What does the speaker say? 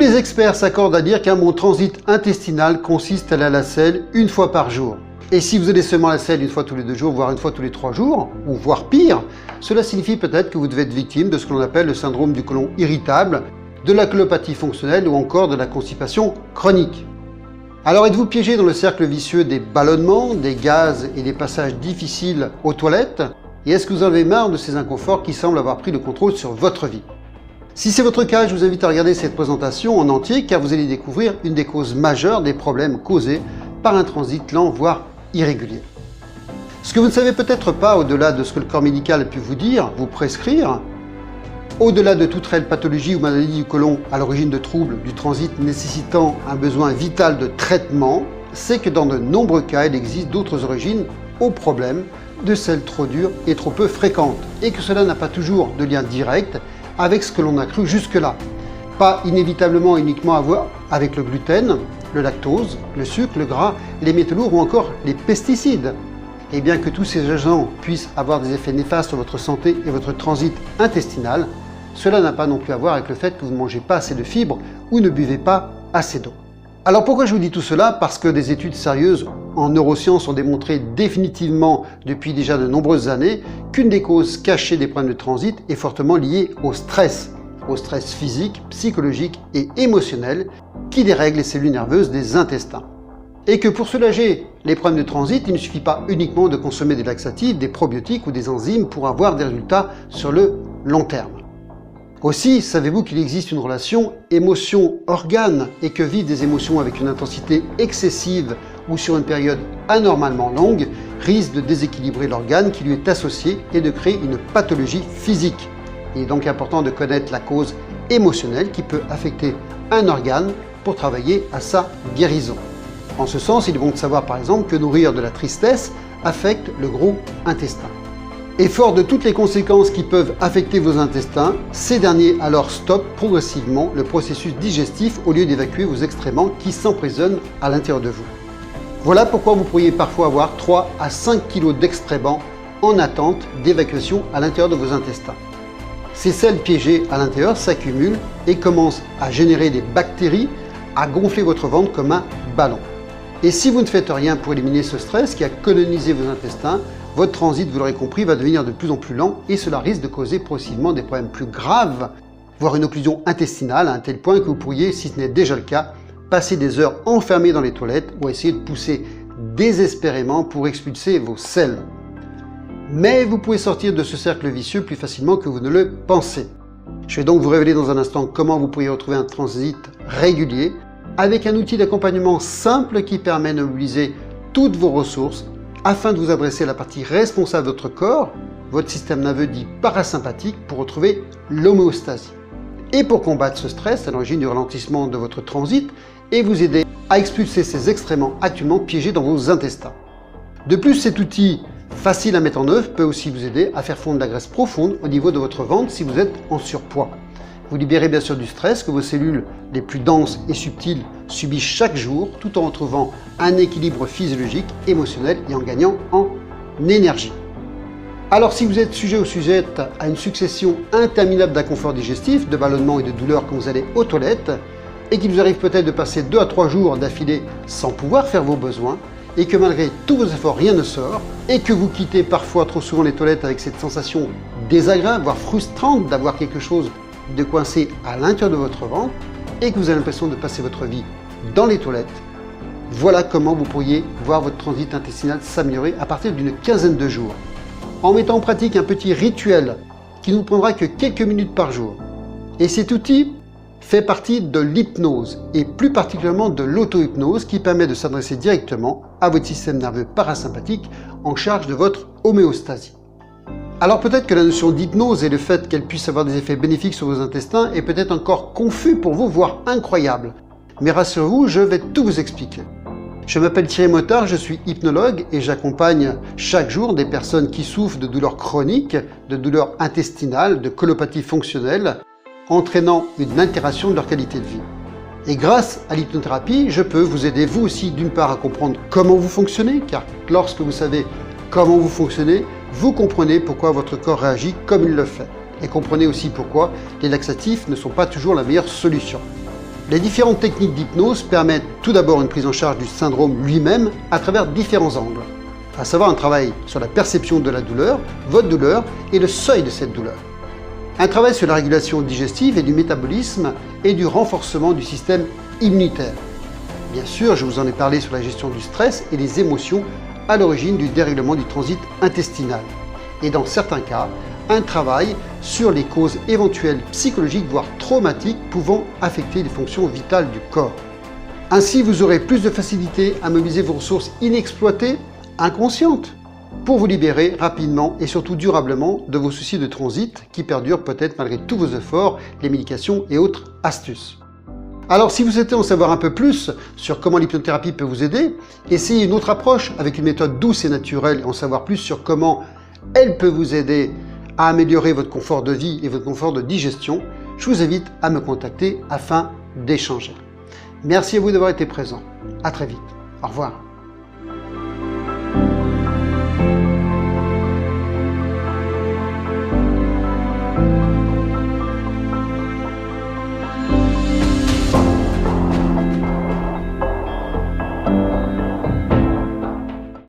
les experts s'accordent à dire qu'un bon transit intestinal consiste à aller à la selle une fois par jour. Et si vous allez seulement à la selle une fois tous les 2 jours, voire une fois tous les 3 jours, ou voire pire, cela signifie peut-être que vous devez être victime de ce que l'on appelle le syndrome du côlon irritable, de la colopathie fonctionnelle ou encore de la constipation chronique. Alors êtes-vous piégé dans le cercle vicieux des ballonnements, des gaz et des passages difficiles aux toilettes? Et est-ce que vous en avez marre de ces inconforts qui semblent avoir pris le contrôle sur votre vie? Si c'est votre cas, je vous invite à regarder cette présentation en entier car vous allez découvrir une des causes majeures des problèmes causés par un transit lent, voire irrégulier. Ce que vous ne savez peut-être pas, au-delà de ce que le corps médical a pu vous dire, vous prescrire, au-delà de toute réelle pathologie ou maladie du côlon à l'origine de troubles du transit nécessitant un besoin vital de traitement, c'est que dans de nombreux cas, il existe d'autres origines aux problèmes de selles trop dures et trop peu fréquentes, et que cela n'a pas toujours de lien direct avec ce que l'on a cru jusque-là. Pas inévitablement uniquement à voir avec le gluten, le lactose, le sucre, le gras, les métaux lourds ou encore les pesticides. Et bien que tous ces agents puissent avoir des effets néfastes sur votre santé et votre transit intestinal, cela n'a pas non plus à voir avec le fait que vous ne mangez pas assez de fibres ou ne buvez pas assez d'eau. Alors pourquoi je vous dis tout cela? Parce que des études sérieuses en neurosciences ont démontré définitivement depuis déjà de nombreuses années qu'une des causes cachées des problèmes de transit est fortement liée au stress physique, psychologique et émotionnel qui dérègle les cellules nerveuses des intestins. Et que pour soulager les problèmes de transit, il ne suffit pas uniquement de consommer des laxatifs, des probiotiques ou des enzymes pour avoir des résultats sur le long terme. Aussi, savez-vous qu'il existe une relation émotion-organe et que vivre des émotions avec une intensité excessive ou sur une période anormalement longue risque de déséquilibrer l'organe qui lui est associé et de créer une pathologie physique. Il est donc important de connaître la cause émotionnelle qui peut affecter un organe pour travailler à sa guérison. En ce sens, il est bon de savoir par exemple que nourrir de la tristesse affecte le gros intestin. Et fort de toutes les conséquences qui peuvent affecter vos intestins, ces derniers alors stoppent progressivement le processus digestif au lieu d'évacuer vos excréments qui s'emprisonnent à l'intérieur de vous. Voilà pourquoi vous pourriez parfois avoir 3 à 5 kg d'excréments en attente d'évacuation à l'intérieur de vos intestins. Ces sels piégés à l'intérieur s'accumulent et commencent à générer des bactéries, à gonfler votre ventre comme un ballon. Et si vous ne faites rien pour éliminer ce stress qui a colonisé vos intestins, votre transit, vous l'aurez compris, va devenir de plus en plus lent et cela risque de causer progressivement des problèmes plus graves, voire une occlusion intestinale à un tel point que vous pourriez, si ce n'est déjà le cas, passer des heures enfermés dans les toilettes ou essayer de pousser désespérément pour expulser vos selles. Mais vous pouvez sortir de ce cercle vicieux plus facilement que vous ne le pensez. Je vais donc vous révéler dans un instant comment vous pourriez retrouver un transit régulier avec un outil d'accompagnement simple qui permet de mobiliser toutes vos ressources afin de vous adresser à la partie responsable de votre corps, votre système nerveux dit parasympathique, pour retrouver l'homéostasie. Et pour combattre ce stress à l'origine du ralentissement de votre transit et vous aider à expulser ces excréments actuellement piégés dans vos intestins. De plus, cet outil facile à mettre en œuvre peut aussi vous aider à faire fondre la graisse profonde au niveau de votre ventre si vous êtes en surpoids. Vous libérez bien sûr du stress que vos cellules les plus denses et subtiles subissent chaque jour tout en retrouvant un équilibre physiologique, émotionnel et en gagnant en énergie. Alors si vous êtes sujet ou sujette à une succession interminable d'inconforts digestifs, de ballonnements et de douleurs quand vous allez aux toilettes et qu'il vous arrive peut-être de passer 2 à 3 jours d'affilée sans pouvoir faire vos besoins et que malgré tous vos efforts rien ne sort et que vous quittez parfois trop souvent les toilettes avec cette sensation désagréable voire frustrante d'avoir quelque chose de coincé à l'intérieur de votre ventre et que vous avez l'impression de passer votre vie dans les toilettes, voilà comment vous pourriez voir votre transit intestinal s'améliorer à partir d'une quinzaine de jours, en mettant en pratique un petit rituel qui ne vous prendra que quelques minutes par jour. Et cet outil fait partie de l'hypnose, et plus particulièrement de l'auto-hypnose qui permet de s'adresser directement à votre système nerveux parasympathique en charge de votre homéostasie. Alors peut-être que la notion d'hypnose et le fait qu'elle puisse avoir des effets bénéfiques sur vos intestins est peut-être encore confus pour vous, voire incroyable. Mais rassurez-vous, je vais tout vous expliquer. Je m'appelle Thierry Motard, je suis hypnologue et j'accompagne chaque jour des personnes qui souffrent de douleurs chroniques, de douleurs intestinales, de colopathie fonctionnelle, entraînant une altération de leur qualité de vie. Et grâce à l'hypnothérapie, je peux vous aider vous aussi d'une part à comprendre comment vous fonctionnez, car lorsque vous savez comment vous fonctionnez, vous comprenez pourquoi votre corps réagit comme il le fait. Et comprenez aussi pourquoi les laxatifs ne sont pas toujours la meilleure solution. Les différentes techniques d'hypnose permettent tout d'abord une prise en charge du syndrome lui-même à travers différents angles, à savoir un travail sur la perception de la douleur, votre douleur et le seuil de cette douleur. Un travail sur la régulation digestive et du métabolisme et du renforcement du système immunitaire. Bien sûr, je vous en ai parlé sur la gestion du stress et des émotions à l'origine du dérèglement du transit intestinal. Et dans certains cas, un travail sur les causes éventuelles psychologiques, voire traumatiques, pouvant affecter les fonctions vitales du corps. Ainsi, vous aurez plus de facilité à mobiliser vos ressources inexploitées, inconscientes, pour vous libérer rapidement et surtout durablement de vos soucis de transit qui perdurent peut-être malgré tous vos efforts, les médications et autres astuces. Alors si vous souhaitez en savoir un peu plus sur comment l'hypnothérapie peut vous aider, essayez une autre approche avec une méthode douce et naturelle et en savoir plus sur comment elle peut vous aider à améliorer votre confort de vie et votre confort de digestion, je vous invite à me contacter afin d'échanger. Merci à vous d'avoir été présent. À très vite. Au revoir.